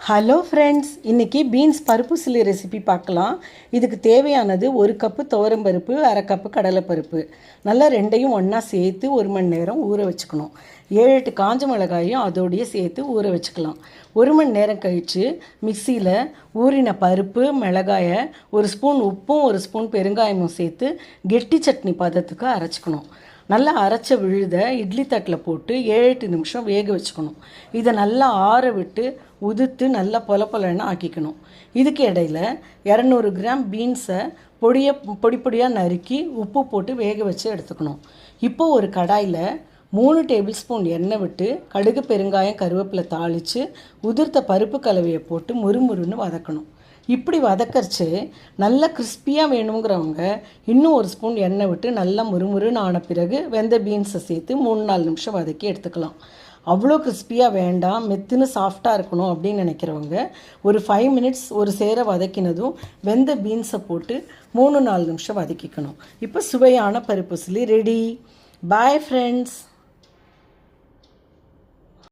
Hello friends, இன்றைக்கி beans பருப்பு chilli recipe பார்க்கலாம். இதுக்கு தேவையானது 1 கப்பு துவரம்பருப்பு, 1/2 கப்பு கடலைப்பருப்பு. நல்லா ரெண்டையும் ஒன்றா சேர்த்து 1 மணி நேரம் ஊற வச்சுக்கணும். 7-8 காஞ்ச மிளகாயும் அதோடையே சேர்த்து ஊற வச்சுக்கலாம். 1 மணி நேரம் கழித்து மிக்சியில் ஊறின பருப்பு, மிளகாயை 1 ஸ்பூன் உப்பும் 1 ஸ்பூன் பெருங்காயமும் சேர்த்து கெட்டி சட்னி பதத்துக்கு அரைச்சிக்கணும். நல்லா அரைச்ச விழுதை இட்லி தட்டில் போட்டு 7-8 நிமிஷம் வேக வச்சுக்கணும். இதை நல்லா ஆற விட்டு உதுத்து நல்லா பொலன்னு ஆக்கிக்கணும். இதுக்கு இடையில் 200 கிராம் பீன்ஸை பொடி பொடியாக நறுக்கி உப்பு போட்டு வேக வச்சு எடுத்துக்கணும். இப்போது ஒரு கடாயில் 3 டேபிள் ஸ்பூன் எண்ணெய் விட்டு கடுகு, பெருங்காயம், கருவேப்பிலை தாளித்து உதிர்த்த பருப்பு கலவையை போட்டு முறுமுறுன்னு வதக்கணும். இப்படி வதக்கரிச்சு நல்லா கிறிஸ்பியாக வேணுங்கிறவங்க இன்னும் 1 ஸ்பூன் எண்ணெய் விட்டு நல்லா முறுமுறுன்னு ஆன பிறகு வெந்த பீன்ஸை சேர்த்து 3-4 நிமிஷம் வதக்கி எடுத்துக்கலாம். அவ்வளோ கிறிஸ்பியாக வேண்டாம், மெத்துன்னு சாஃப்டாக இருக்கணும் அப்படின்னு நினைக்கிறவங்க ஒரு 5 மினிட்ஸ் ஒரு சேர வதக்கினதும் வெந்த பீன்ஸை போட்டு 3-4 நிமிஷம் வதக்கிக்கணும். இப்போ சுவையான பருப்பு சில்லி ரெடி. Bye friends.